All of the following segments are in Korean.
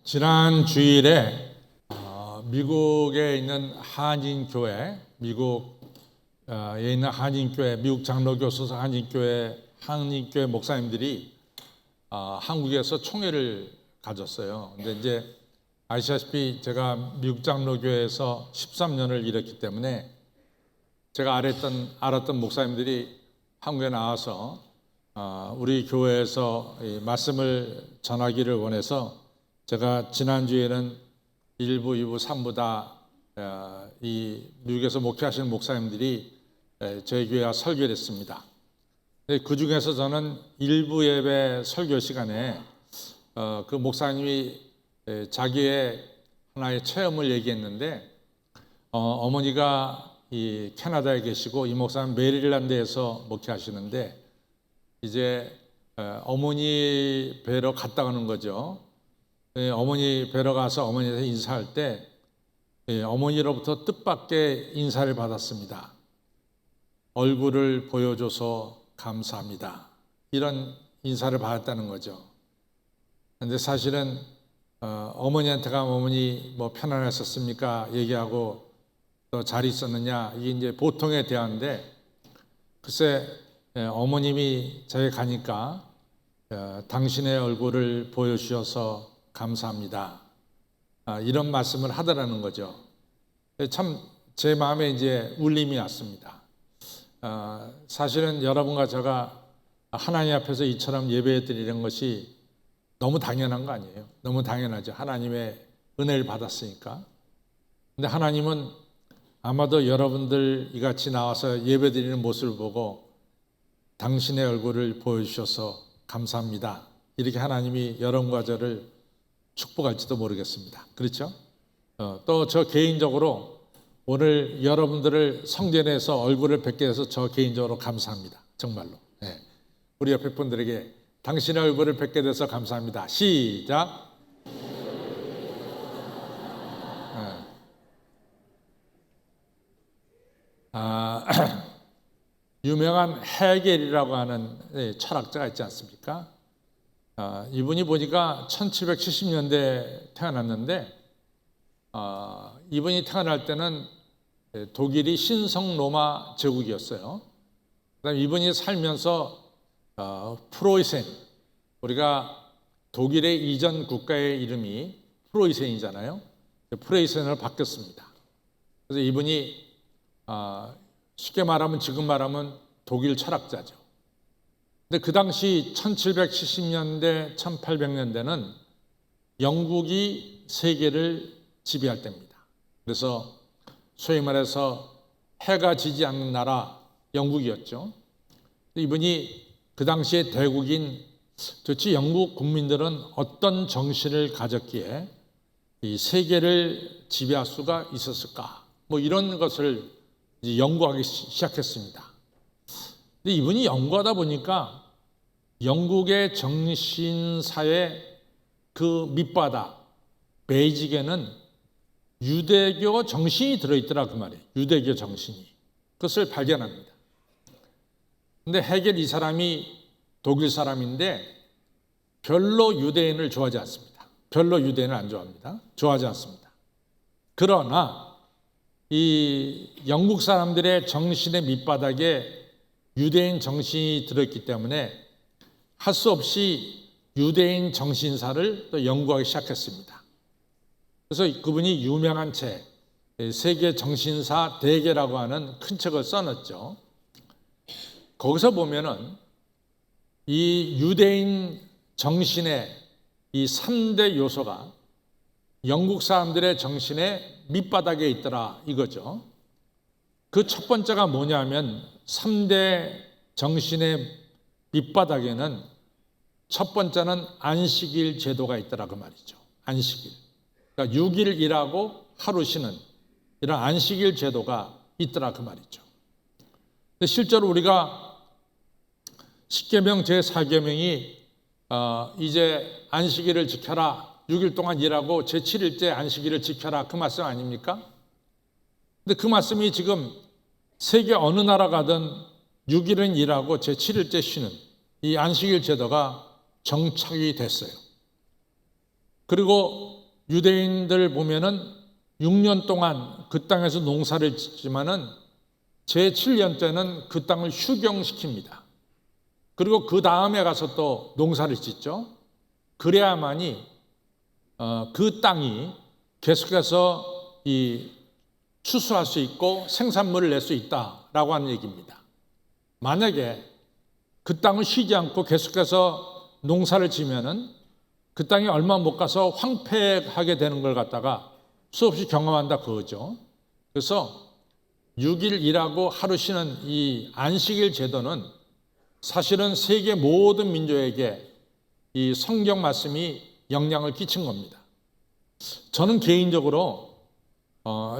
지난 주일에 미국에 있는 한인교회, 미국에 있는 한인교회, 미국 장로교 소속 한인교회 목사님들이 한국에서 총회를 가졌어요. 근데 이제 아시다시피 제가 미국 장로교회에서 13년을 일했기 때문에 제가 알았던 목사님들이 한국에 나와서 우리 교회에서 이 말씀을 전하기를 원해서 제가 지난주에는 1부, 2부, 3부 다 이 미국에서 목회하시는 목사님들이 저희 교회와 설교를 했습니다. 그 중에서 저는 1부 예배 설교 시간에 그 목사님이 자기의 하나의 체험을 얘기했는데 어머니가 이 캐나다에 계시고 이 목사님 메릴랜드에서 목회하시는데 이제 어머니 뵈러 갔다 가는 거죠. 어머니 뵈러 가서 어머니한테 인사할 때 어머니로부터 뜻밖의 인사를 받았습니다. 얼굴을 보여줘서 감사합니다. 이런 인사를 받았다는 거죠. 그런데 사실은 어머니한테 가면 어머니 뭐 편안했었습니까? 얘기하고 또 잘 있었느냐? 이게 이제 보통의 대화인데 글쎄 어머님이 저희 가니까 당신의 얼굴을 보여주셔서 감사합니다. 이런 말씀을 하더라는 거죠. 참 제 마음에 이제 울림이 왔습니다. 사실은 여러분과 제가 하나님 앞에서 이처럼 예배 드리는 것이 너무 당연한 거 아니에요? 너무 당연하죠. 하나님의 은혜를 받았으니까. 근데 하나님은 아마도 여러분들 이같이 나와서 예배 드리는 모습을 보고 당신의 얼굴을 보여주셔서 감사합니다. 이렇게 하나님이 여러분과 저를 축복할지도 모르겠습니다. 그렇죠? 또 저 개인적으로 오늘 여러분들을 성전에서 얼굴을 뵙게 돼서 저 개인적으로 감사합니다. 정말로. 네. 우리 옆에 분들에게 당신의 얼굴을 뵙게 돼서 감사합니다. 시작. 유명한 헤겔이라고 하는 철학자가 있지 않습니까? 이분이 보니까 1770년대에 태어났는데 이분이 태어날 때는 독일이 신성 로마 제국이었어요. 그다음에 이분이 살면서 프로이센, 우리가 독일의 이전 국가의 이름이 프로이센이잖아요. 프로이센으로 바뀌었습니다. 그래서 이분이 쉽게 말하면 지금 말하면 독일 철학자죠. 근데 그 당시 1770년대, 1800년대는 영국이 세계를 지배할 때입니다. 그래서 소위 말해서 해가 지지 않는 나라 영국이었죠. 이분이 그 당시에 대국인 도대체 영국 국민들은 어떤 정신을 가졌기에 이 세계를 지배할 수가 있었을까? 뭐 이런 것을 이제 연구하기 시작했습니다. 근데 이분이 연구하다 보니까 영국의 정신사의 그 밑바닥 베이직에는 유대교 정신이 들어있더라 그 말이에요. 유대교 정신이. 그것을 발견합니다. 근데 헤겔 이 사람이 독일 사람인데 별로 유대인을 좋아하지 않습니다. 별로 유대인을 안 좋아합니다. 좋아하지 않습니다. 그러나 이 영국 사람들의 정신의 밑바닥에 유대인 정신이 들어있기 때문에 할 수 없이 유대인 정신사를 또 연구하기 시작했습니다. 그래서 그분이 유명한 책, 세계 정신사 대계라고 하는 큰 책을 써놨죠. 거기서 보면은 이 유대인 정신의 이 3대 요소가 영국 사람들의 정신의 밑바닥에 있더라 이거죠. 그 첫 번째가 뭐냐면 3대 정신의 밑바닥에는 첫 번째는 안식일 제도가 있더라 그 말이죠. 안식일. 그러니까 6일 일하고 하루 쉬는 이런 안식일 제도가 있더라 그 말이죠. 근데 실제로 우리가 십계명 제4계명이 이제 안식일을 지켜라. 6일 동안 일하고 제7일째 안식일을 지켜라. 그 말씀 아닙니까? 근데 그 말씀이 지금 세계 어느 나라 가든 6일은 일하고 제7일째 쉬는 이 안식일 제도가 정착이 됐어요. 그리고 유대인들 보면은 6년 동안 그 땅에서 농사를 짓지만은 제7년째는 그 땅을 휴경시킵니다. 그리고 그 다음에 가서 또 농사를 짓죠. 그래야만이 그 땅이 계속해서 추수할 수 있고 생산물을 낼 수 있다라고 하는 얘기입니다. 만약에 그 땅을 쉬지 않고 계속해서 농사를 지면은 그 땅이 얼마 못 가서 황폐하게 되는 걸 갖다가 수없이 경험한다 그거죠. 그래서 6일 일하고 하루 쉬는 이 안식일 제도는 사실은 세계 모든 민족에게 이 성경 말씀이 영향을 끼친 겁니다. 저는 개인적으로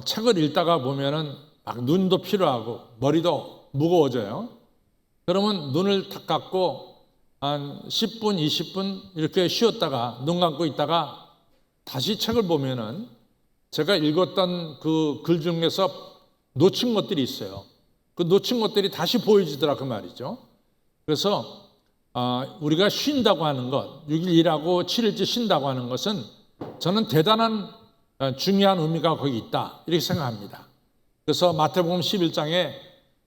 책을 읽다가 보면은 막 눈도 피로하고 머리도 무거워져요. 그러면 눈을 탁 감고 한 10분, 20분 이렇게 쉬었다가 눈 감고 있다가 다시 책을 보면은 제가 읽었던 그 글 중에서 놓친 것들이 있어요. 그 놓친 것들이 다시 보여지더라 그 말이죠. 그래서 우리가 쉰다고 하는 것, 6일 일하고 7일째 쉰다고 하는 것은 저는 대단한 중요한 의미가 거기 있다 이렇게 생각합니다. 그래서 마태복음 11장에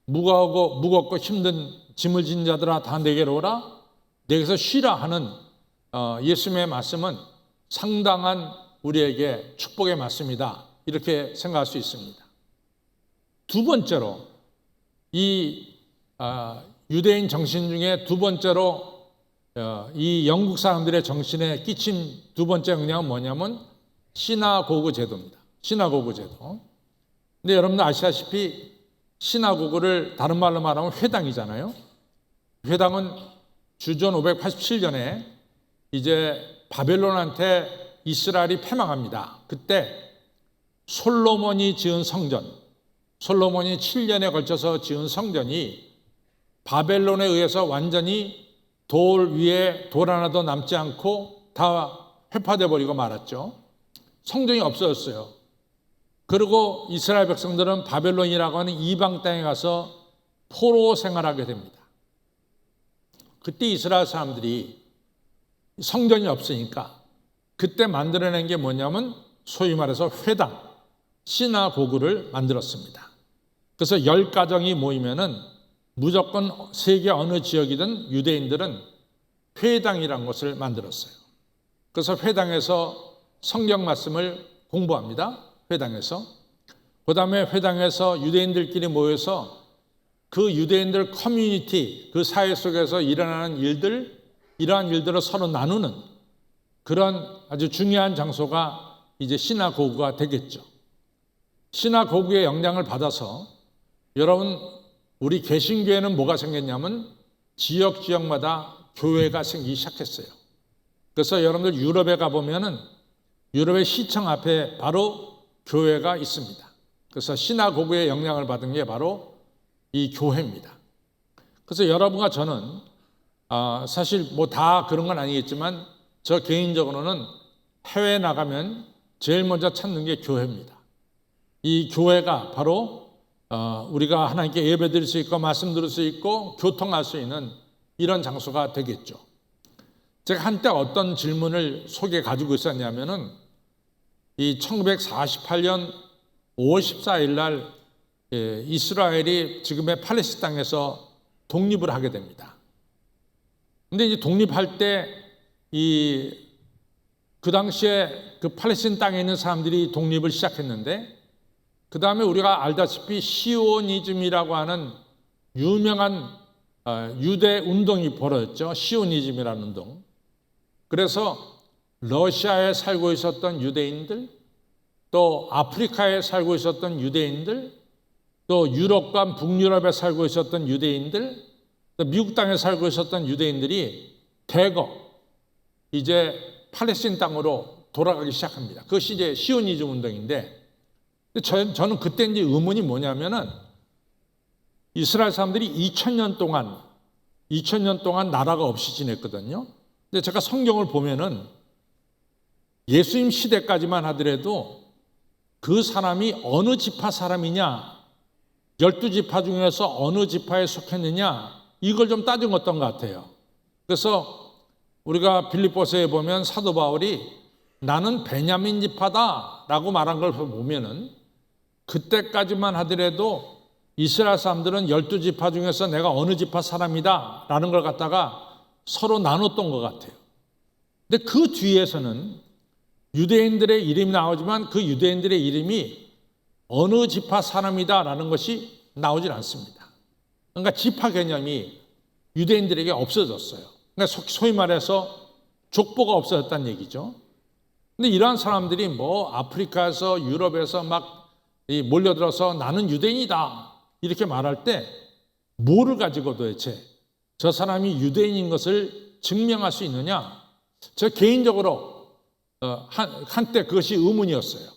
무겁고 힘든 짐을 진 자들아 다 내게로 오라, 내게서 쉬라 하는 예수님의 말씀은 상당한 우리에게 축복의 말씀이다 이렇게 생각할 수 있습니다. 두 번째로 이 유대인 정신 중에 두 번째로 이 영국 사람들의 정신에 끼친 두 번째 영향은 뭐냐면 시나고그 제도입니다. 시나고그 제도. 근데 여러분들 아시다시피 시나고그를 다른 말로 말하면 회당이잖아요. 회당은 주전 587년에 이제 바벨론한테 이스라엘이 패망합니다. 그때 솔로몬이 지은 성전, 솔로몬이 7년에 걸쳐서 지은 성전이 바벨론에 의해서 완전히 돌 위에 돌 하나도 남지 않고 다 회파돼 버리고 말았죠. 성전이 없어졌어요. 그리고 이스라엘 백성들은 바벨론이라고 하는 이방 땅에 가서 포로 생활하게 됩니다. 그때 이스라엘 사람들이 성전이 없으니까 그때 만들어낸 게 뭐냐면 소위 말해서 회당, 시나고그를 만들었습니다. 그래서 10가정이 모이면은 무조건 세계 어느 지역이든 유대인들은 회당이라는 것을 만들었어요. 그래서 회당에서 성경 말씀을 공부합니다. 회당에서. 그 다음에 회당에서 유대인들끼리 모여서 그 유대인들 커뮤니티, 그 사회 속에서 일어나는 일들, 이러한 일들을 서로 나누는 그런 아주 중요한 장소가 이제 시나고그가 되겠죠. 시나고그의 영향을 받아서 여러분 우리 개신교회는 뭐가 생겼냐면 지역마다 교회가 생기기 시작했어요. 그래서 여러분들 유럽에 가보면은 유럽의 시청 앞에 바로 교회가 있습니다. 그래서 시나고그의 영향을 받은 게 바로 이 교회입니다. 그래서 여러분과 저는 사실 뭐 다 그런 건 아니겠지만 저 개인적으로는 해외에 나가면 제일 먼저 찾는 게 교회입니다. 이 교회가 바로 우리가 하나님께 예배 드릴 수 있고 말씀 들을 수 있고 교통할 수 있는 이런 장소가 되겠죠. 제가 한때 어떤 질문을 속에 가지고 있었냐면은 이 1948년 5월 14일 날 이스라엘이 지금의 팔레스타인 땅에서 독립을 하게 됩니다. 근데 이제 독립할 때 그 당시에 그 팔레스타인 땅에 있는 사람들이 독립을 시작했는데 그 다음에 우리가 알다시피 시오니즘이라고 하는 유명한 유대 운동이 벌어졌죠. 시오니즘이라는 운동. 그래서 러시아에 살고 있었던 유대인들, 또 아프리카에 살고 있었던 유대인들, 또 유럽과 북유럽에 살고 있었던 유대인들, 또 미국 땅에 살고 있었던 유대인들이 대거 이제 팔레스타인 땅으로 돌아가기 시작합니다. 그것이 이제 시오니즘 운동인데 저는 그때 이제 의문이 뭐냐면은 이스라엘 사람들이 2000년 동안 나라가 없이 지냈거든요. 근데 제가 성경을 보면은 예수님 시대까지만 하더라도 그 사람이 어느 지파 사람이냐, 12지파 중에서 어느 지파에 속했느냐, 이걸 좀 따진 어떤 것 같아요. 그래서 우리가 빌립보서에 보면 사도 바울이 나는 베냐민 지파다라고 말한 걸 보면은 그때까지만 하더라도 이스라엘 사람들은 12지파 중에서 내가 어느 지파 사람이다라는 걸 갖다가 서로 나눴던 것 같아요. 근데 그 뒤에서는 유대인들의 이름이 나오지만 그 유대인들의 이름이 어느 지파 사람이다라는 것이 나오질 않습니다. 그러니까 지파 개념이 유대인들에게 없어졌어요. 그러니까 소위 말해서 족보가 없어졌다는 얘기죠. 근데 이러한 사람들이 뭐 아프리카에서 유럽에서 막 몰려들어서 나는 유대인이다 이렇게 말할 때 뭐를 가지고 도대체 저 사람이 유대인인 것을 증명할 수 있느냐? 저 개인적으로 한때 그것이 의문이었어요.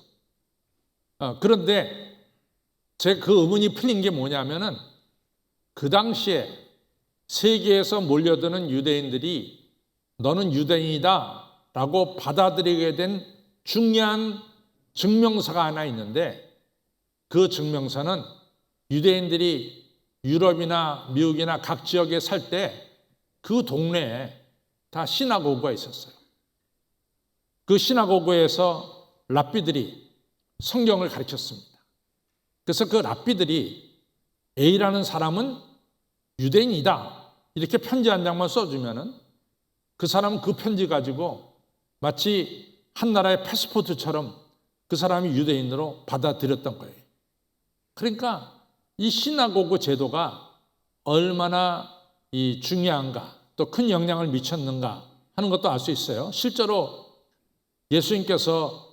그런데 제 그 의문이 풀린 게 뭐냐면은 그 당시에 세계에서 몰려드는 유대인들이 너는 유대인이다 라고 받아들이게 된 중요한 증명서가 하나 있는데 그 증명서는 유대인들이 유럽이나 미국이나 각 지역에 살 때 그 동네에 다 시나고그가 있었어요. 그 시나고그에서 랍비들이 성경을 가르쳤습니다. 그래서 그 랍비들이 A라는 사람은 유대인이다 이렇게 편지 한 장만 써주면은 그 사람은 그 편지 가지고 마치 한 나라의 패스포트처럼 그 사람이 유대인으로 받아들였던 거예요. 그러니까 이 시나고그 제도가 얼마나 중요한가 또 큰 영향을 미쳤는가 하는 것도 알 수 있어요. 실제로 예수님께서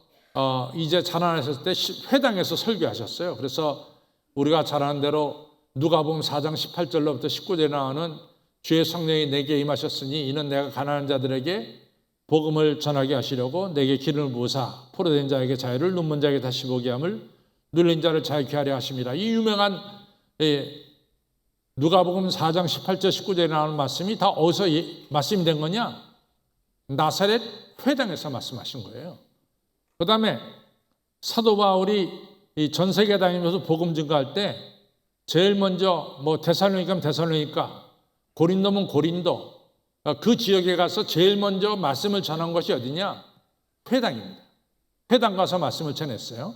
이제 자라나셨을 때 회당에서 설교하셨어요. 그래서 우리가 잘 아는 대로 누가복음 4장 18절로부터 19절에 나오는 주의 성령이 내게 임하셨으니 이는 내가 가난한 자들에게 복음을 전하게 하시려고 내게 기름을 부으사 포로된 자에게 자유를 눈먼 자에게 다시 보게 함을 눌린 자를 자유케 하려 하심이라. 이 유명한 누가복음 4장 18절 19절에 나오는 말씀이 다 어디서 말씀이 된 거냐? 나사렛 회당에서 말씀하신 거예요. 그 다음에 사도 바울이 전 세계 다니면서 복음 증거할 때 제일 먼저 뭐 데살로니가면 데살로니가, 고린도면 고린도, 그 지역에 가서 제일 먼저 말씀을 전한 것이 어디냐? 회당입니다. 회당 가서 말씀을 전했어요.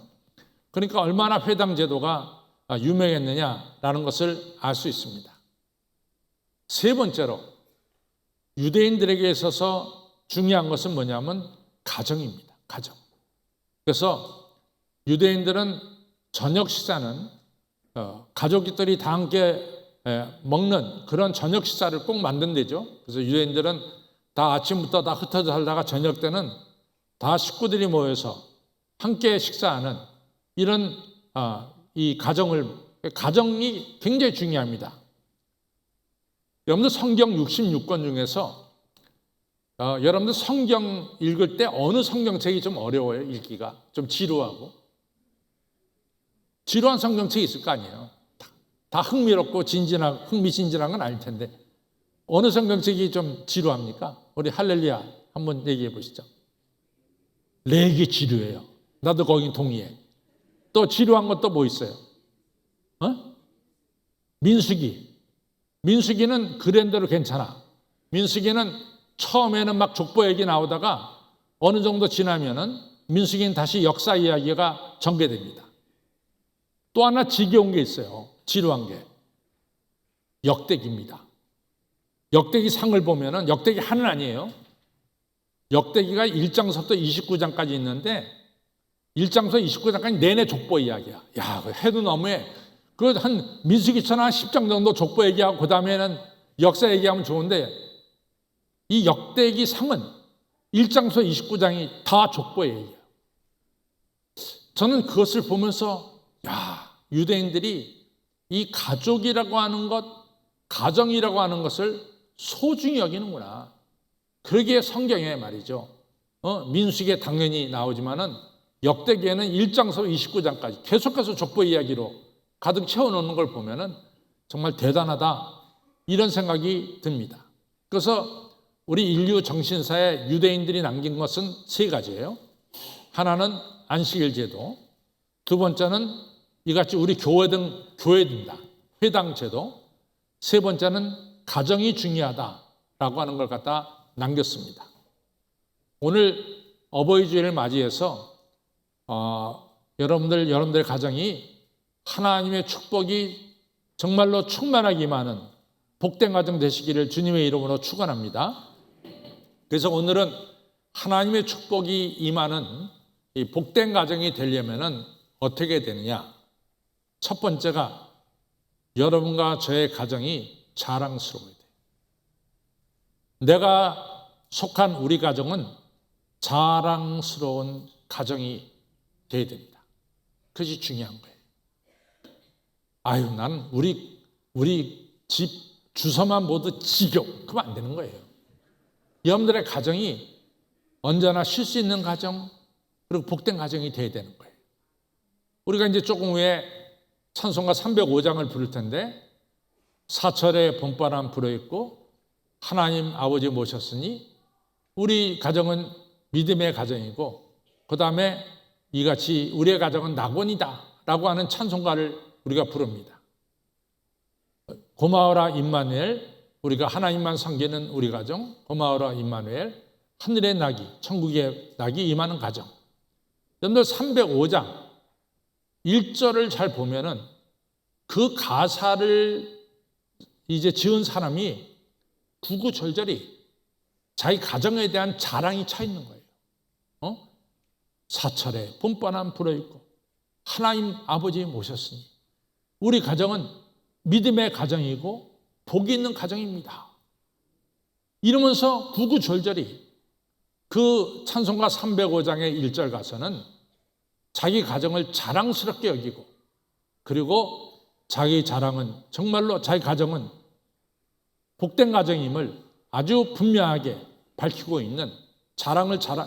그러니까 얼마나 회당 제도가 유명했느냐라는 것을 알 수 있습니다. 세 번째로 유대인들에게 있어서 중요한 것은 뭐냐면 가정입니다. 가정. 그래서 유대인들은 저녁 식사는 가족들이 다 함께 먹는 그런 저녁 식사를 꼭 만든대죠. 그래서 유대인들은 다 아침부터 다 흩어져 살다가 저녁 때는 다 식구들이 모여서 함께 식사하는 이런 이 가정이 굉장히 중요합니다. 여러분들 성경 66권 중에서 여러분들 성경 읽을 때 어느 성경책이 좀 어려워요? 읽기가 좀 지루하고 지루한 성경책이 있을 거 아니에요. 다 흥미롭고 흥미진진한 건 아닐 텐데 어느 성경책이 좀 지루합니까? 우리 할렐루야 한번 얘기해 보시죠. 레기 지루해요. 나도 거기 동의해. 또 지루한 것도 뭐 있어요? 민수기는 그랜드로 괜찮아. 민수기는 처음에는 막 족보 얘기 나오다가 어느 정도 지나면은 민수기는 다시 역사 이야기가 전개됩니다. 또 하나 지겨운 게 있어요. 지루한 게. 역대기입니다. 역대기 상을 보면은 역대기 하는 아니에요. 역대기가 1장서부터 29장까지 있는데 1장서 29장까지 내내 족보 이야기야. 야, 해도 너무해. 그 한 민수기처럼 한 10장 정도 족보 얘기하고 그 다음에는 역사 얘기하면 좋은데 이 역대기 상은 1장서 29장이 다 족보 얘기야. 저는 그것을 보면서 야, 유대인들이 이 가족이라고 하는 것, 가정이라고 하는 것을 소중히 여기는구나. 그러기에 성경에 말이죠. 민수기에 당연히 나오지만은 역대기에는 1장서 29장까지 계속해서 족보 이야기로 가득 채워놓는 걸 보면은 정말 대단하다 이런 생각이 듭니다. 그래서 우리 인류 정신사에 유대인들이 남긴 것은 세 가지예요. 하나는 안식일 제도, 두 번째는 이같이 우리 교회든다 회당 제도, 세 번째는 가정이 중요하다라고 하는 걸 갖다 남겼습니다. 오늘 어버이 주일을 맞이해서 여러분들 가정이 하나님의 축복이 정말로 충만하게 임하는 복된 가정 되시기를 주님의 이름으로 축원합니다. 그래서 오늘은 하나님의 축복이 임하는 이 복된 가정이 되려면은 어떻게 되느냐? 첫 번째가 여러분과 저의 가정이 자랑스러워야 돼요. 내가 속한 우리 가정은 자랑스러운 가정이 되어야 됩니다. 그것이 중요한 거예요. 아유, 난 우리 집 주소만 모두 지경, 그러면 안 되는 거예요. 여러분들의 가정이 언제나 쉴 수 있는 가정, 그리고 복된 가정이 되어야 되는 거예요. 우리가 이제 조금 후에 찬송가 305장을 부를 텐데, 사철의 봄바람 불어있고 하나님 아버지 모셨으니 우리 가정은 믿음의 가정이고, 그 다음에 이같이 우리의 가정은 낙원이다 라고 하는 찬송가를 우리가 부릅니다. 고마워라 임마누엘, 우리가 하나님만 섬기는 우리 가정, 고마워라 임마누엘, 하늘의 낙이, 천국의 낙이 임하는 가정. 여러분들 305장 1절을 잘 보면은 그 가사를 이제 지은 사람이 구구절절히 자기 가정에 대한 자랑이 차 있는 거예요. 사철에 봄바람 불어있고 하나님 아버지 모셨으니 우리 가정은 믿음의 가정이고 복이 있는 가정입니다. 이러면서 구구절절히 그 찬송가 305장의 1절 가서는 자기 가정을 자랑스럽게 여기고, 그리고 자기 자랑은 정말로 자기 가정은 복된 가정임을 아주 분명하게 밝히고 있는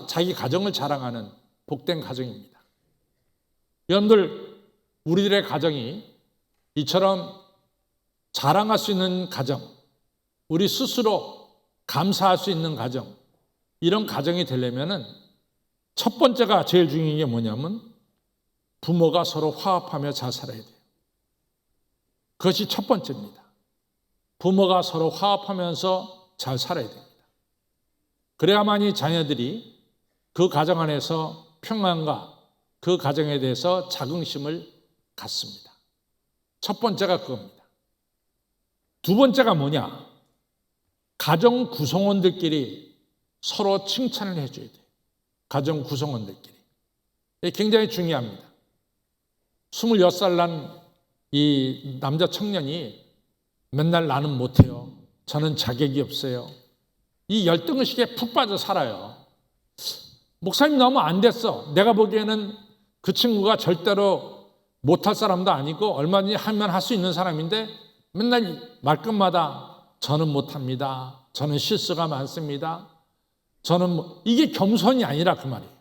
자기 가정을 자랑하는 복된 가정입니다. 여러분들, 우리들의 가정이 이처럼 자랑할 수 있는 가정, 우리 스스로 감사할 수 있는 가정, 이런 가정이 되려면은 첫 번째가 제일 중요한 게 뭐냐면 부모가 서로 화합하며 잘 살아야 돼요. 그것이 첫 번째입니다. 부모가 서로 화합하면서 잘 살아야 됩니다. 그래야만이 자녀들이 그 가정 안에서 평안과 그 가정에 대해서 자긍심을 갖습니다. 첫 번째가 그겁니다. 두 번째가 뭐냐? 가정 구성원들끼리 서로 칭찬을 해줘야 돼요. 가정 구성원들끼리. 이게 굉장히 중요합니다. 26살 난 이 남자 청년이 맨날 나는 못해요. 저는 자격이 없어요. 이 열등의식에 푹 빠져 살아요. 목사님 너무 안 됐어. 내가 보기에는 그 친구가 절대로 못할 사람도 아니고 얼마든지 하면 할 수 있는 사람인데 맨날 말끝마다 저는 못합니다. 저는 실수가 많습니다. 저는 이게 겸손이 아니라 그 말이에요.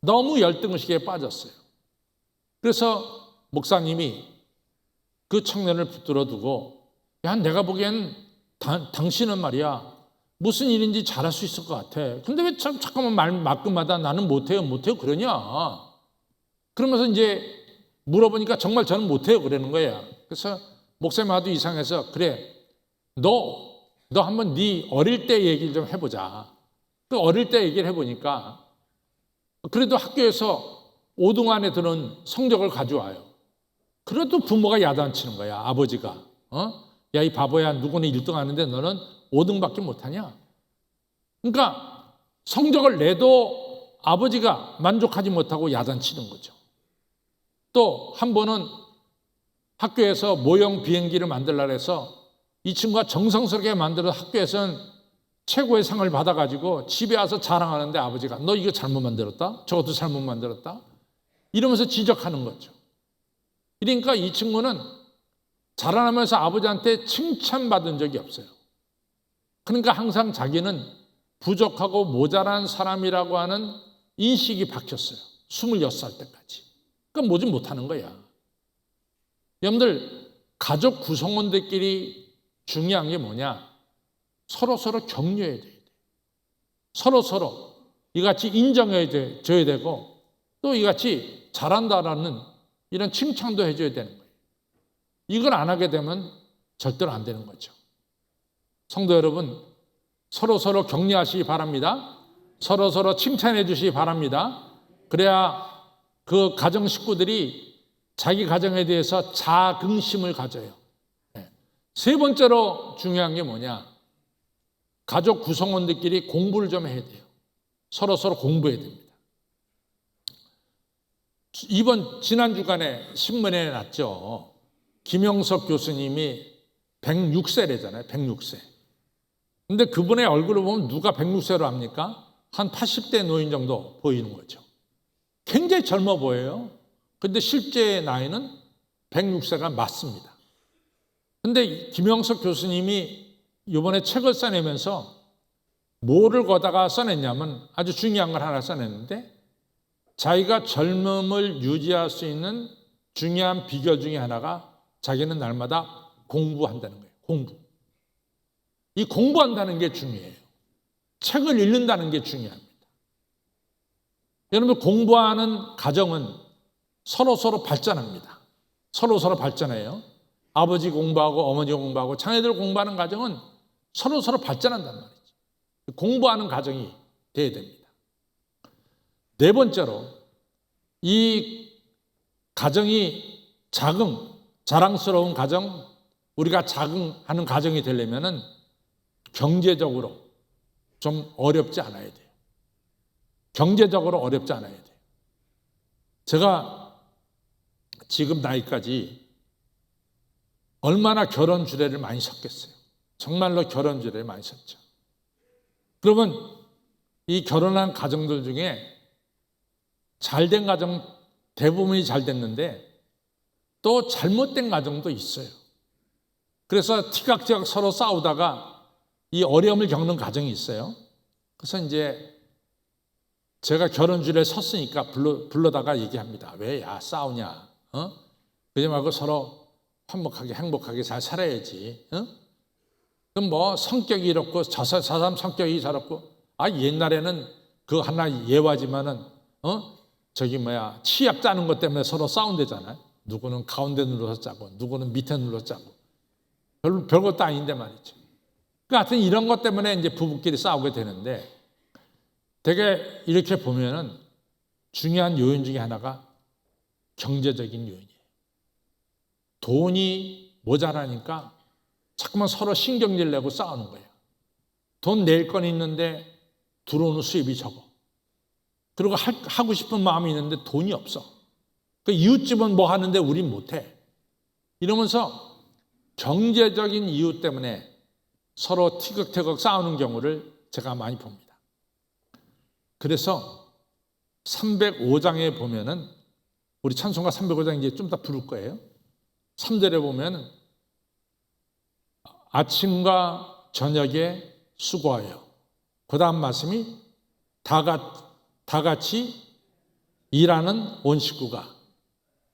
너무 열등의식에 빠졌어요. 그래서 목사님이 그 청년을 붙들어 두고, 야, 내가 보기엔 당신은 말이야 무슨 일인지 잘할 수 있을 것 같아. 근데 왜 잠깐만 말끝마다 나는 못해요 그러냐. 그러면서 이제 물어보니까 정말 저는 못해요 그러는 거예요. 그래서 목사님 아주 이상해서, 그래 너 한번 네 어릴 때 얘기를 좀 해보자. 그 어릴 때 얘기를 해보니까 그래도 학교에서 5등 안에 드는 성적을 가져와요. 그래도 부모가 야단치는 거야. 아버지가 야, 이 바보야, 누구는 1등 하는데 너는 5등밖에 못하냐. 그러니까 성적을 내도 아버지가 만족하지 못하고 야단치는 거죠. 또 한 번은 학교에서 모형 비행기를 만들려고 해서 이 친구가 정성스럽게 만들어 학교에서는 최고의 상을 받아가지고 집에 와서 자랑하는데 아버지가 너 이거 잘못 만들었다? 저것도 잘못 만들었다? 이러면서 지적하는 거죠. 그러니까 이 친구는 자라나면서 아버지한테 칭찬받은 적이 없어요. 그러니까 항상 자기는 부족하고 모자란 사람이라고 하는 인식이 박혔어요. 26살 때까지. 그러니까 뭐든 못하는 거야. 여러분들, 가족 구성원들끼리 중요한 게 뭐냐? 서로 격려해야 돼요. 서로 이같이 인정해줘야 되고, 또 이같이 잘한다라는 이런 칭찬도 해줘야 되는 거예요. 이걸 안 하게 되면 절대로 안 되는 거죠. 성도 여러분, 서로 격려하시기 바랍니다. 서로 칭찬해 주시기 바랍니다. 그래야 그 가정 식구들이 자기 가정에 대해서 자긍심을 가져요. 세 번째로 중요한 게 뭐냐? 가족 구성원들끼리 공부를 좀 해야 돼요. 서로 공부해야 됩니다. 지난 주간에 신문에 났죠. 김영석 교수님이 106세래잖아요. 106세. 근데 그분의 얼굴을 보면 누가 106세로 합니까? 한 80대 노인 정도 보이는 거죠. 굉장히 젊어 보여요. 근데 실제 나이는 106세가 맞습니다. 근데 김영석 교수님이 이번에 책을 써내면서 뭐를 거다가 써냈냐면 아주 중요한 걸 하나 써냈는데 자기가 젊음을 유지할 수 있는 중요한 비결 중에 하나가 자기는 날마다 공부한다는 거예요. 공부. 이 공부한다는 게 중요해요. 책을 읽는다는 게 중요합니다. 여러분 공부하는 가정은 서로 발전합니다. 서로 발전해요. 아버지 공부하고 어머니 공부하고 자녀들 공부하는 가정은 서로 발전한단 말이죠. 공부하는 가정이 돼야 됩니다. 네 번째로 이 가정이 자랑스러운 가정, 우리가 자긍하는 가정이 되려면은 경제적으로 좀 어렵지 않아야 돼요. 경제적으로 어렵지 않아야 돼요. 제가 지금 나이까지 얼마나 결혼 주례를 많이 섰겠어요. 정말로 결혼 주례를 많이 섰죠. 그러면 이 결혼한 가정들 중에 잘된 가정 대부분이 잘 됐는데 또 잘못된 가정도 있어요. 그래서 티격태격 서로 싸우다가 이 어려움을 겪는 가정이 있어요. 그래서 이제 제가 결혼 주례에 섰으니까 불러다가 얘기합니다. 왜 싸우냐? 그러지 말고 서로 화목하게 행복하게 잘 살아야지. 그럼 뭐 성격이 이렇고 저 사람 성격이 저렇고 옛날에는 그 하나 예화지만은 치약 짜는 것 때문에 서로 싸운대잖아요. 누구는 가운데 눌러서 짜고 누구는 밑에 눌러서 짜고 별것도 아닌데 말이죠. 그 하여튼 이런 것 때문에 이제 부부끼리 싸우게 되는데 되게 이렇게 보면은 중요한 요인 중에 하나가 경제적인 요인이에요. 돈이 모자라니까 자꾸만 서로 신경질 내고 싸우는 거예요. 돈 낼 건 있는데 들어오는 수입이 적어. 그리고 하고 싶은 마음이 있는데 돈이 없어. 그 이웃집은 뭐 하는데 우린 못해. 이러면서 경제적인 이유 때문에 서로 티격태격 싸우는 경우를 제가 많이 봅니다. 그래서 305장에 보면은 우리 찬송가 305장 이제 좀 더 부를 거예요. 3절에 보면은 아침과 저녁에 수고하여. 그 다음 말씀이 다 같이 일하는 온 식구가.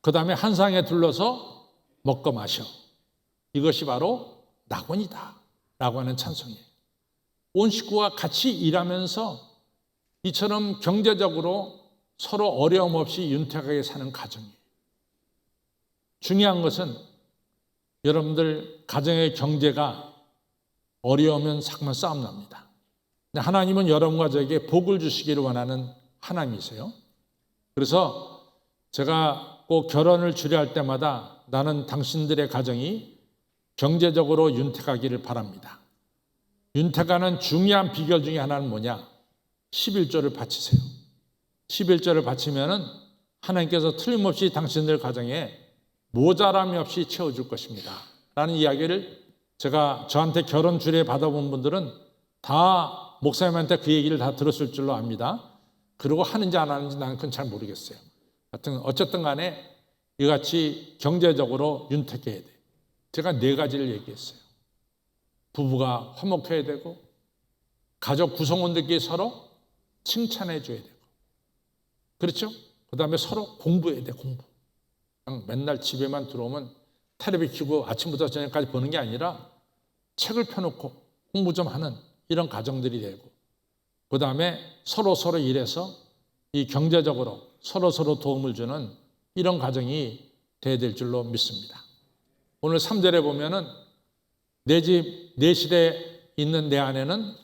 그 다음에 한 상에 둘러서 먹고 마셔. 이것이 바로 낙원이다 라고 하는 찬송이에요. 온 식구가 같이 일하면서 이처럼 경제적으로 서로 어려움 없이 윤택하게 사는 가정이에요. 중요한 것은 여러분들 가정의 경제가 어려우면 자꾸만 싸움 납니다. 하나님은 여러분과 저에게 복을 주시기를 원하는 하나님이세요. 그래서 제가 꼭 결혼을 주례할 때마다 나는 당신들의 가정이 경제적으로 윤택하기를 바랍니다. 윤택하는 중요한 비결 중에 하나는 뭐냐? 11조를 바치세요. 11조를 바치면은 하나님께서 틀림없이 당신들 가정에 모자람이 없이 채워줄 것입니다. 라는 이야기를 제가 저한테 결혼 주례 받아본 분들은 다 목사님한테 그 얘기를 다 들었을 줄로 압니다. 그리고 하는지 안 하는지 나는 그건 잘 모르겠어요. 하여튼 어쨌든 간에 이같이 경제적으로 윤택해야 돼. 제가 4가지를 얘기했어요. 부부가 화목해야 되고 가족 구성원들끼리 서로 칭찬해 줘야 되고 그렇죠? 그 다음에 서로 공부해야 돼. 공부. 그냥 맨날 집에만 들어오면 텔레비 켜고 아침부터 저녁까지 보는 게 아니라 책을 펴놓고 공부 좀 하는 이런 가정들이 되고 그 다음에 서로 일해서 이 경제적으로 서로 도움을 주는 이런 가정이 돼야 될 줄로 믿습니다. 오늘 3절에 보면은 내 집, 내 실에 있는 내 아내는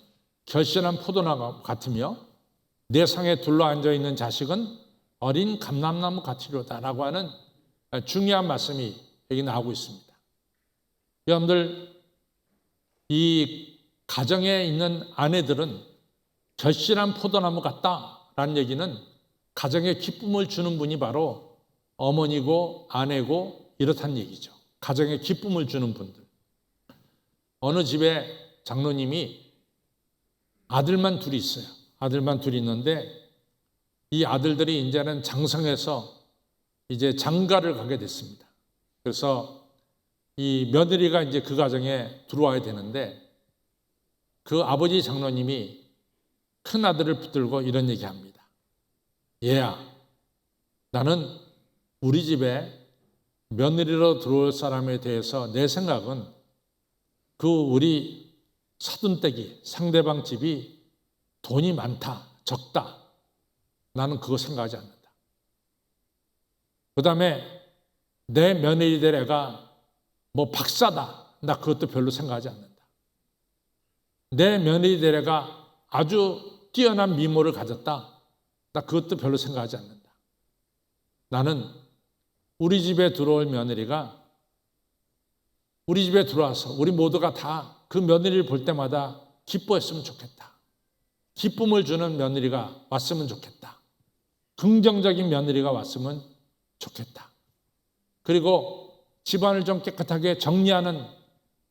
결실한 포도나무 같으며 내 상에 둘러앉아 있는 자식은 어린 감람나무 같으리로다라고 하는 중요한 말씀이 여기 나오고 있습니다. 여러분들, 이 가정에 있는 아내들은 결실한 포도나무 같다라는 얘기는 가정에 기쁨을 주는 분이 바로 어머니고 아내고 이렇다는 얘기죠. 가정에 기쁨을 주는 분들. 어느 집에 장로님이 아들만 둘이 있어요. 아들만 둘이 있는데 이 아들들이 이제는 장성해서 이제 장가를 가게 됐습니다. 그래서 이 며느리가 이제 그 가정에 들어와야 되는데 그 아버지 장로님이 큰 아들을 붙들고 이런 얘기합니다. 얘야, 나는 우리 집에 며느리로 들어올 사람에 대해서 내 생각은 그 우리 사돈댁이 상대방 집이 돈이 많다, 적다. 나는 그거 생각하지 않는다. 그 다음에 내 며느리 될 애가 뭐 박사다. 나 그것도 별로 생각하지 않는다. 내 며느리 될 애가 아주 뛰어난 미모를 가졌다. 나 그것도 별로 생각하지 않는다. 나는 우리 집에 들어올 며느리가 우리 집에 들어와서 우리 모두가 다 그 며느리를 볼 때마다 기뻐했으면 좋겠다. 기쁨을 주는 며느리가 왔으면 좋겠다. 긍정적인 며느리가 왔으면 좋겠다. 그리고 집안을 좀 깨끗하게 정리하는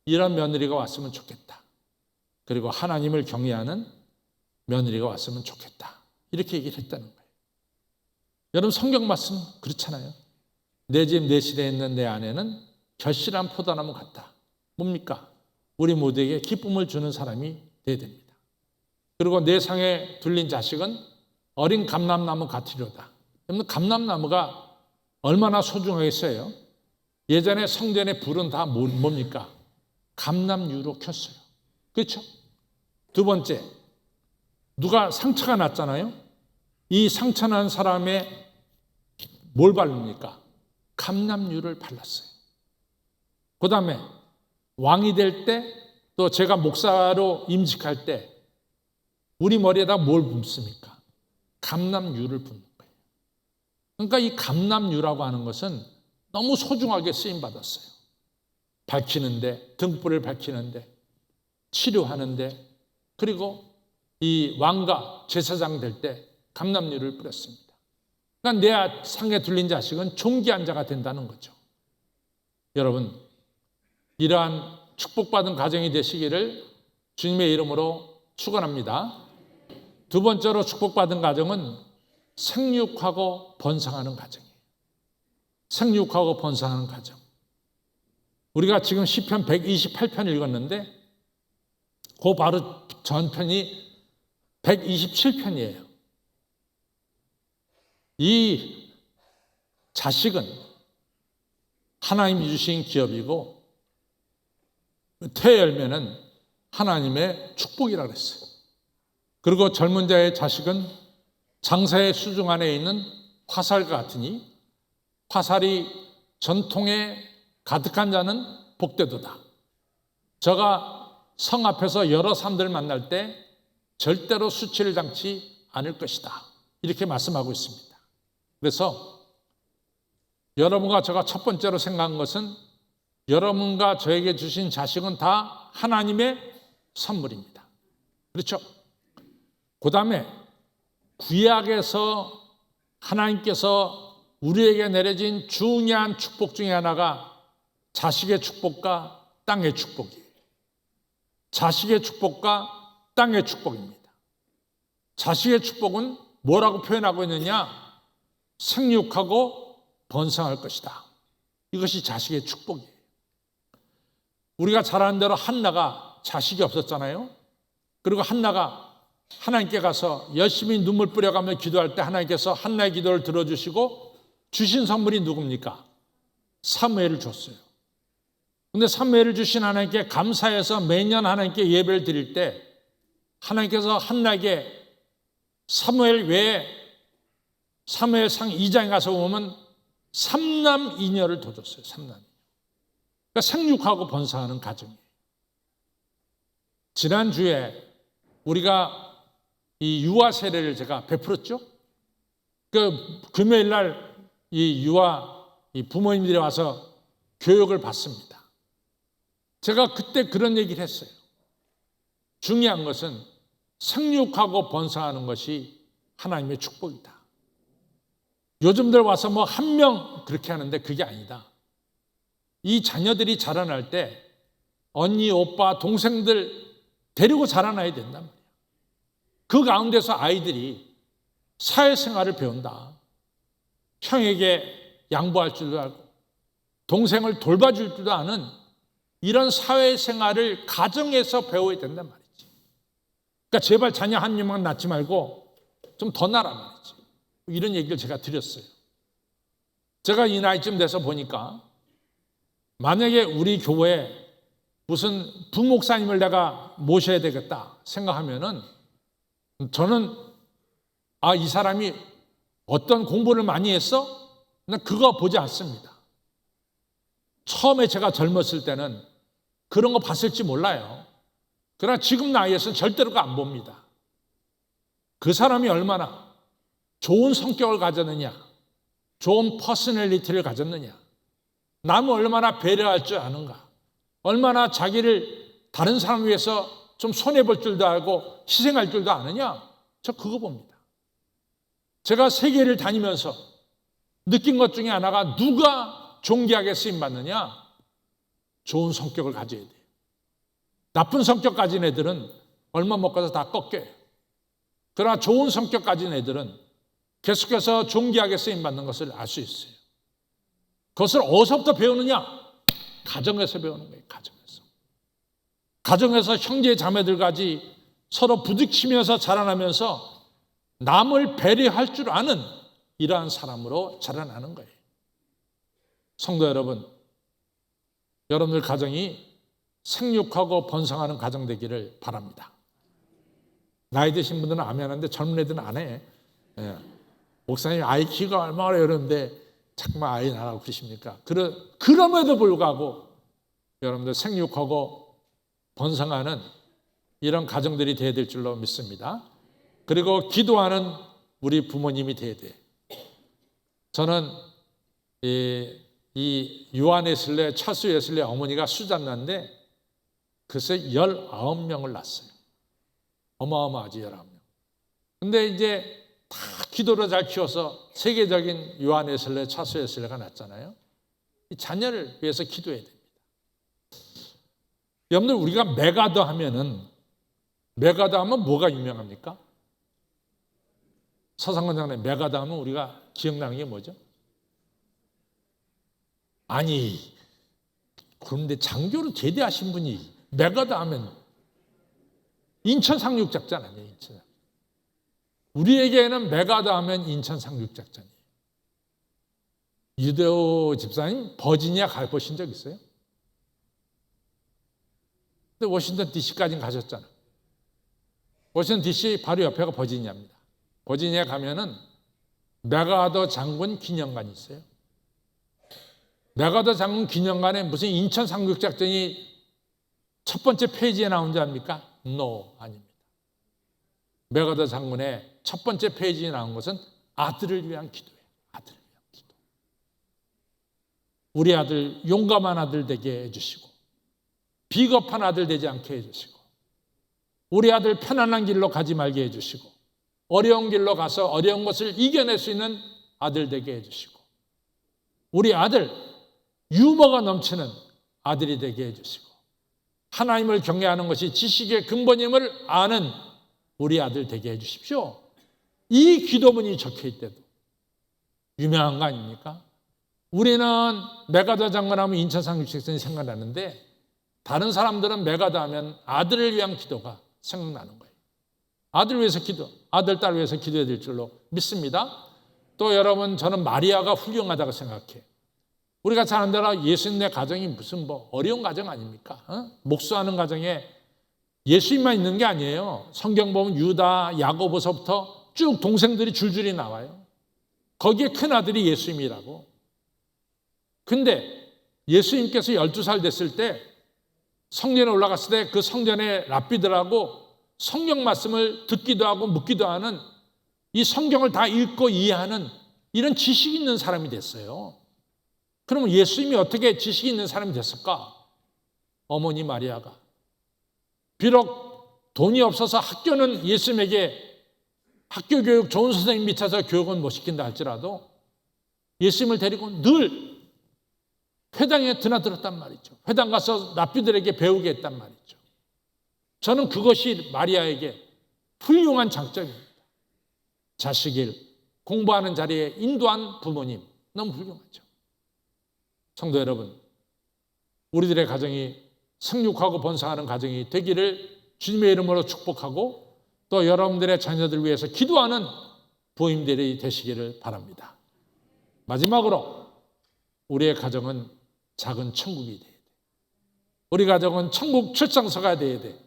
이런 며느리가 왔으면 좋겠다. 그리고 하나님을 경외하는 며느리가 왔으면 좋겠다. 이렇게 얘기를 했다는 거예요. 여러분, 성경 말씀 그렇잖아요. 내 집 내 실에 있는 내 아내는 결실한 포도나무 같다. 뭡니까? 우리 모두에게 기쁨을 주는 사람이 되어야 됩니다. 그리고 내 상에 둘린 자식은 어린 감람나무 같으리로다. 여러분, 감람나무가 얼마나 소중하겠어요? 예전에 성전의 불은 다 뭡니까? 감람유로 켰어요. 그렇죠? 두 번째, 누가 상처가 났잖아요. 이 상처 난 사람의 뭘 바릅니까? 감람유를 발랐어요. 그 다음에 왕이 될 때, 또 제가 목사로 임직할 때 우리 머리에다 뭘 붓습니까? 감람유를 붓는 거예요. 그러니까 이 감람유라고 하는 것은 너무 소중하게 쓰임받았어요. 밝히는데, 등불을 밝히는데, 치료하는데, 그리고 이 왕가 제사장 될 때 감람유를 뿌렸습니다. 그러니까 내 상에 둘린 자식은 존귀한 자가 된다는 거죠. 여러분, 이러한 축복받은 가정이 되시기를 주님의 이름으로 축원합니다. 두 번째로 축복받은 가정은 생육하고 번성하는 가정이에요. 생육하고 번성하는 가정. 우리가 지금 시편 128편 읽었는데 그 바로 전편이 127편이에요. 이 자식은 하나님이 주신 기업이고 태의 열매는 하나님의 축복이라고 했어요. 그리고 젊은 자의 자식은 장사의 수중 안에 있는 화살과 같으니 화살이 전통에 가득한 자는 복되도다. 저가 성 앞에서 여러 사람들 만날 때 절대로 수치를 당치 않을 것이다. 이렇게 말씀하고 있습니다. 그래서 여러분과 제가 첫 번째로 생각한 것은 여러분과 저에게 주신 자식은 다 하나님의 선물입니다. 그렇죠? 그 다음에 구약에서 하나님께서 우리에게 내려진 중요한 축복 중에 하나가 자식의 축복과 땅의 축복이에요. 자식의 축복과 땅의 축복입니다. 자식의 축복은 뭐라고 표현하고 있느냐? 생육하고 번성할 것이다. 이것이 자식의 축복이에요. 우리가 잘 아는 대로 한나가 자식이 없었잖아요. 그리고 한나가 하나님께 가서 열심히 눈물 뿌려가며 기도할 때 하나님께서 한나의 기도를 들어주시고 주신 선물이 누굽니까? 사무엘을 줬어요. 근데 사무엘을 주신 하나님께 감사해서 매년 하나님께 예배를 드릴 때 하나님께서 한나에게 사무엘 외에 사무엘상 2장에 가서 보면 3남 2녀를 더 줬어요. 3남. 그러니까 생육하고 번성하는 가정이에요. 지난주에 우리가 이 유아 세례를 제가 베풀었죠. 그 금요일 날 이 유아 이 부모님들이 와서 교육을 받습니다. 제가 그때 그런 얘기를 했어요. 중요한 것은 생육하고 번성하는 것이 하나님의 축복이다. 요즘들 와서 뭐 한 명 그렇게 하는데 그게 아니다. 이 자녀들이 자라날 때 언니, 오빠, 동생들 데리고 자라나야 된단 말이야. 그 가운데서 아이들이 사회생활을 배운다. 형에게 양보할 줄도 알고 동생을 돌봐줄 줄도 아는 이런 사회생활을 가정에서 배워야 된단 말이지. 그러니까 제발 자녀 한 명만 낳지 말고 좀 더 낳으란 말이지. 이런 얘기를 제가 드렸어요. 제가 이 나이쯤 돼서 보니까 만약에 우리 교회에 무슨 부목사님을 내가 모셔야 되겠다 생각하면은 저는 이 사람이 어떤 공부를 많이 했어? 난 그거 보지 않습니다. 처음에 제가 젊었을 때는 그런 거 봤을지 몰라요. 그러나 지금 나이에서는 절대로 안 봅니다. 그 사람이 얼마나 좋은 성격을 가졌느냐, 좋은 퍼스널리티를 가졌느냐, 남을 얼마나 배려할 줄 아는가, 얼마나 자기를 다른 사람 위해서 좀 손해볼 줄도 알고 희생할 줄도 아느냐, 저 그거 봅니다. 제가 세계를 다니면서 느낀 것 중에 하나가 누가 존귀하게 쓰임받느냐? 좋은 성격을 가져야 돼요. 나쁜 성격 가진 애들은 얼마 못 가서 다 꺾여요. 그러나 좋은 성격 가진 애들은 계속해서 존귀하게 쓰임받는 것을 알 수 있어요. 그것을 어디서부터 배우느냐? 가정에서 배우는 거예요. 가정에서. 가정에서 형제 자매들까지 서로 부딪히면서 자라나면서 남을 배려할 줄 아는 이러한 사람으로 자라나는 거예요. 성도 여러분, 여러분들 가정이 생육하고 번성하는 가정 되기를 바랍니다. 나이 드신 분들은 아멘 하는데 젊은 애들은 안 해. 예. 목사님 아이 키가 얼마나 어려운데 자꾸만 아이 낳으라고 그러십니까? 그럼에도 불구하고 여러분들 생육하고 번성하는 이런 가정들이 되어야 될 줄로 믿습니다. 그리고 기도하는 우리 부모님이 되어야 돼. 저는 이 요한 웨슬레, 찰스 웨슬레 어머니가 수잔나인데 글쎄 19명을 낳았어요. 어마어마하지 19명. 근데 이제 다 기도로 잘 키워서 세계적인 요한 웨슬레, 찰스 웨슬레가 낳았잖아요. 이 자녀를 위해서 기도해야 됩니다. 여러분들 우리가 메가더 하면 뭐가 유명합니까? 서상권 장로님, 메가더 하면 우리가 기억나는 게 뭐죠? 아니, 그런데 장교로 제대하신 분이 메가더 하면 인천 상륙작전 아니에요, 인천. 우리에게는 메가더 하면 인천 상륙작전이에요. 유대호 집사님, 버지니아 가보신 적 있어요? 근데 워싱턴 DC까지는 가셨잖아. 워싱턴 DC 바로 옆에가 버지니아입니다. 버지니아 가면은 메가더 장군 기념관이 있어요. 메가더 장군 기념관에 무슨 인천 상륙작전이 첫 번째 페이지에 나온 줄 압니까? No, 아닙니다. 메가더 장군의 첫 번째 페이지에 나온 것은 아들을 위한 기도예요. 아들을 위한 기도. 우리 아들 용감한 아들 되게 해주시고 비겁한 아들 되지 않게 해주시고 우리 아들 편안한 길로 가지 말게 해주시고 어려운 길로 가서 어려운 것을 이겨낼 수 있는 아들 되게 해주시고 우리 아들 유머가 넘치는 아들이 되게 해주시고 하나님을 경외하는 것이 지식의 근본임을 아는 우리 아들 되게 해주십시오. 이 기도문이 적혀있을 때도 유명한 거 아닙니까? 우리는 메가더 장군하면 인천 상륙작전이 생각나는데 다른 사람들은 메가더 하면 아들을 위한 기도가 생각나는 거예요. 아들 위해서 기도, 아들, 딸 위해서 기도해야 될 줄로 믿습니다. 또 여러분, 저는 마리아가 훌륭하다고 생각해요. 우리가 잘 아는 대로 예수님의 가정이 무슨 어려운 가정 아닙니까? 목수하는 가정에 예수님만 있는 게 아니에요. 성경 보면 유다, 야고보서부터 쭉 동생들이 줄줄이 나와요. 거기에 큰 아들이 예수님이라고. 근데 예수님께서 12살 됐을 때 성전에 올라갔을 때 그 성전의 랍비들하고 성경 말씀을 듣기도 하고 묻기도 하는, 이 성경을 다 읽고 이해하는 이런 지식 있는 사람이 됐어요. 그러면 예수님이 어떻게 지식 있는 사람이 됐을까? 어머니 마리아가 비록 돈이 없어서 학교는 예수님에게 학교 교육 좋은 선생님 밑에서 교육은 못 시킨다 할지라도 예수님을 데리고 늘 회당에 드나들었단 말이죠. 회당 가서 랍비들에게 배우게 했단 말이죠. 저는 그것이 마리아에게 훌륭한 장점입니다. 자식을 공부하는 자리에 인도한 부모님, 너무 훌륭하죠. 성도 여러분, 우리들의 가정이 생육하고 번성하는 가정이 되기를 주님의 이름으로 축복하고, 또 여러분들의 자녀들 위해서 기도하는 부모님들이 되시기를 바랍니다. 마지막으로 우리의 가정은 작은 천국이 돼야 돼. 우리 가정은 천국 출장소가 돼야 돼.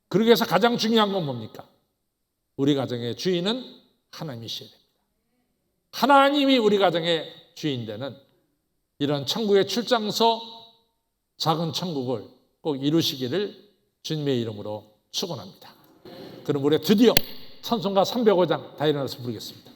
그러기 위해서 가장 중요한 건 뭡니까? 우리 가정의 주인은 하나님이셔야 됩니다. 하나님이 우리 가정의 주인 되는 이런 천국의 출장소, 작은 천국을 꼭 이루시기를 주님의 이름으로 축원합니다. 그럼 우리 드디어 찬송가 305장 다 일어나서 부르겠습니다.